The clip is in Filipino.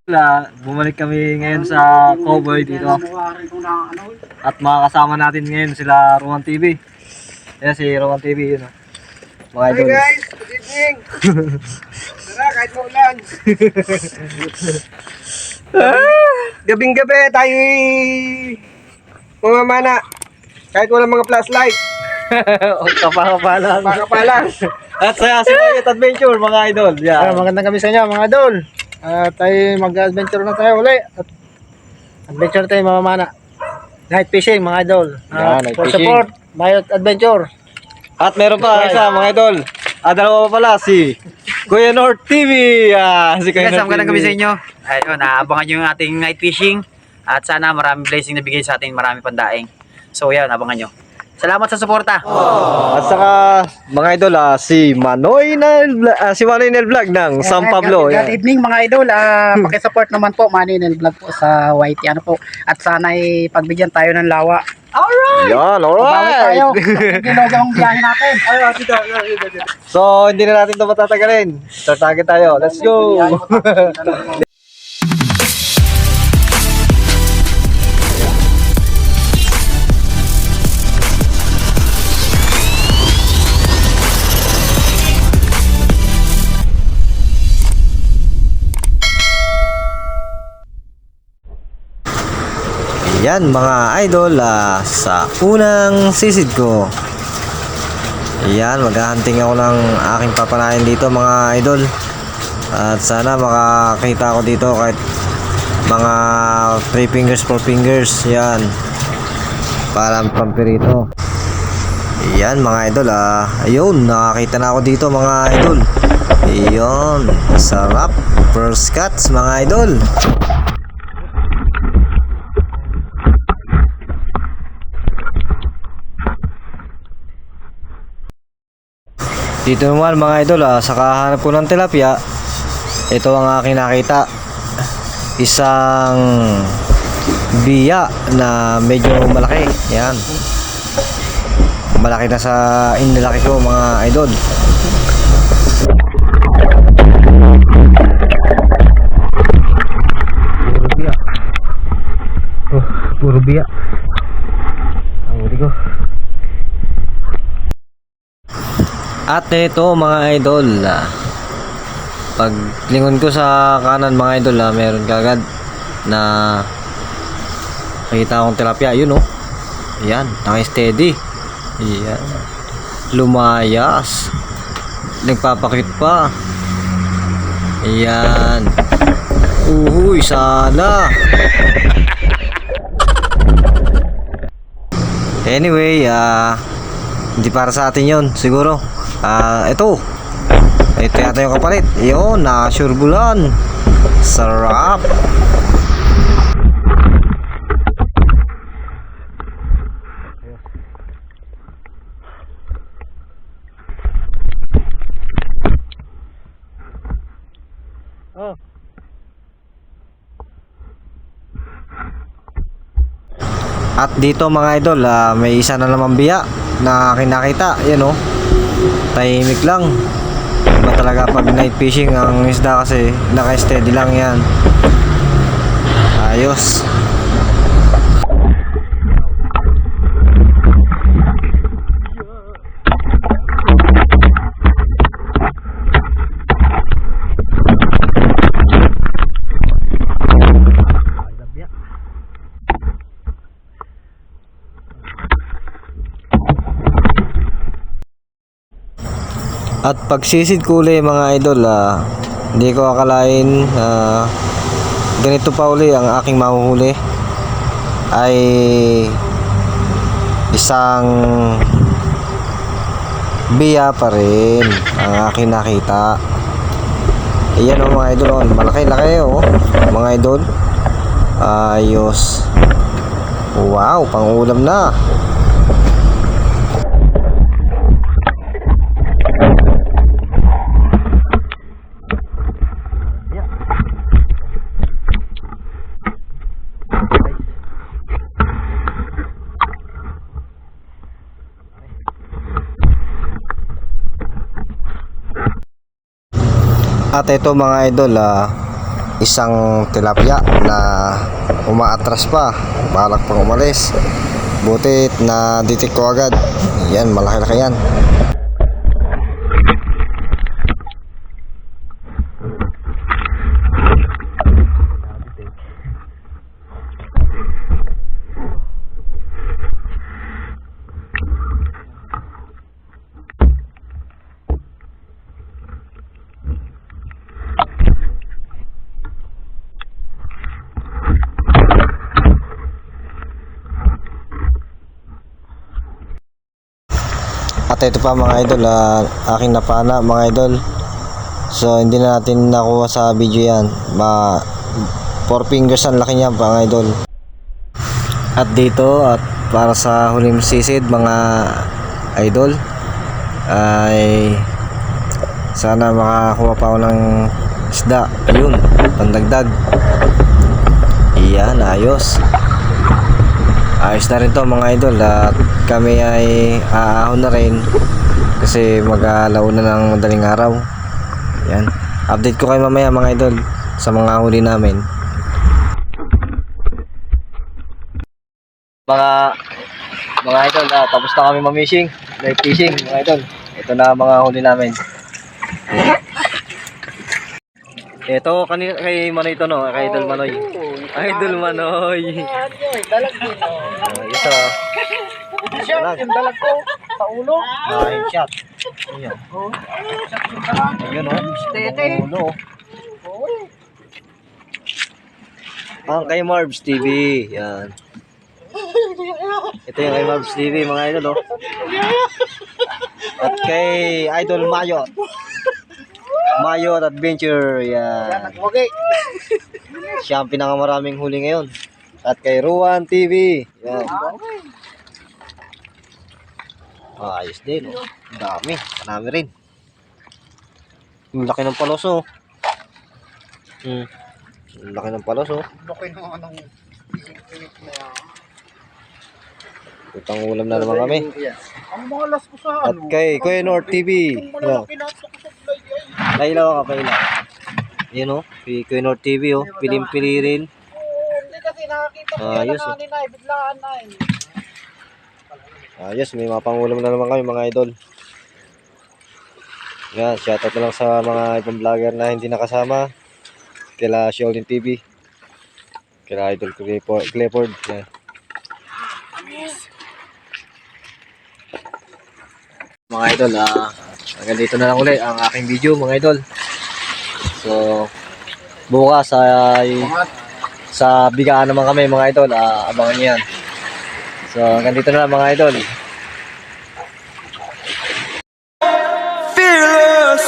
Bumalik kami ngayon sa Cowboy dito. At makakasama natin ngayon sila Roman TV. Ayan si Roman TV yun. Mga idol. Hi guys, good evening. Tara, kahit maulan. Gabing-gabi tayo mamamana. Kahit walang mga flashlight. O kapakapalan. Pakapalang. At sa Quiet Adventure mga idol. Yan. Magandang gabi sa inyo mga idol. Tayo mag-adventure na tayo uli. At adventure tayo mamamana. Night fishing mga idol. Night For fishing. support, Bayot Adventure. At meron pa isa mga idol. Dalawa pa pala si Kuya North TV. Si Kuya Guys, North magandang TV. gabi sa inyo. Ayun, naabangan nyo yung ating night fishing. At sana maraming blessing na bigay sa ating marami pandaing. So yan, abangan nyo. Salamat sa suporta. At saka mga idol si Manoy Nel Vlog ng San Pablo. Good Yan. evening mga idol. Paki-support naman po Manny Nel Vlog po sa YT ano po. At sana ay pagbigyan tayo ng lawa. Yan, Bawi tayo. alright. Ginog ang biyahe natin. So, hindi na natin ito matatagalin. Start target tayo. Let's go. Yan mga idol, sa unang sisid ko. Yan, maghahunting ako ng aking papanayan dito mga idol. At sana makakita ako dito kahit mga 3 fingers, 4 fingers. Yan, parang pampirito. Yan mga idol, ayun, nakakita na ako dito mga idol. Ayun, sarap. First cuts mga idol. Dito naman mga idol, sa kahanap ko ng tilapia, ito ang aking nakita. Isang biya na medyo malaki. Yan, malaki na sa inilaki ko mga idol. Puro biya. Ang huli ko. At ito mga idol, pag lingon ko sa kanan mga idol, meron kagad na nakita akong tilapia. Yun yan, naka-steady. Yan, lumayas, nagpapakit pa. Yan, uhuy, sana. Anyway, hindi para sa atin yun siguro. Ito yata yung kapalit. Yun, nakasurbulan. Sarap. At dito mga idol, may isa na naman biya na kinakita. Yan tahimik lang. Iba talaga pag night fishing ang isda kasi naka-steady lang yan. Ayos. At pagsisid ko uli mga idol, hindi ko akalain ganito pa uli ang aking mahuhuli. Ay isang biya pa rin ang aking nakita. Ayan mga idol, malaki-laki mga idol. Ayos. Wow, pang ulam na. At ito mga idol, isang tilapia na umaatras pa, balak pang umalis. Butit na detect ko agad. Yan, malaki-laki yan. At ito pa mga idol, aking napana mga idol. So hindi na natin nakuha sa video yan. 4 fingers ang laki niya mga idol. At dito, at para sa huling sisid mga idol, ay sana makakuha pa ako ng isda. Ayun, pandagdag. Iyan, ayos. Ayos na rin to mga idol, at kami ay aahon na rin kasi mag-alauna ng madaling araw. Yan, update ko kayo mamaya mga idol sa mga huli namin. Mga idol, tapos na kami mamishing, live fishing mga idol. Ito na mga huli namin. Ito kanina kay Manoy to, no, kay Idol Manoy. Idol Manoy. Ito. Yung dalag ko sa ulo. Headshot. Ayun. Ayun, oh. Tete. Ulo. Ang kay Marbs TV. Yan. Ito yung kay Marbs TV mga idol, oh. At kay Idol Mayo. Mayo Adventure. Yan. Okay. Siya ang pinakamaraming huli ngayon. At kay Ruan TV. Yan. Ayos din, oh. Ang dami. Marami rin. Ang laki ng palos, oh. Ang laki ng palos, oh. Okay naman ng Utang ulam na naman kami. ang mga las ko sa At kay Kuya North TV. Yan. pinasok ko sa vlog ay. Pailaw ka, pailaw. Yan, oh. Kay Kuya North TV, oh. Pilim-pili rin. Hindi kasi nakakita ko Ayos, yan kanina ay biglaan na eh. Ayos, may mapangulam na naman kami mga idol. Yan, shoutout na lang sa mga ibang vlogger na hindi nakasama. Kila Shaolin TV. Kila Idol Clifford. Yan. Mga idol, hanggang dito na lang ulit ang aking video mga idol. So, bukas ay sa bigaan naman kami mga idol, abangan niyo yan. So, hanggang dito na lang mga idol. Fearless.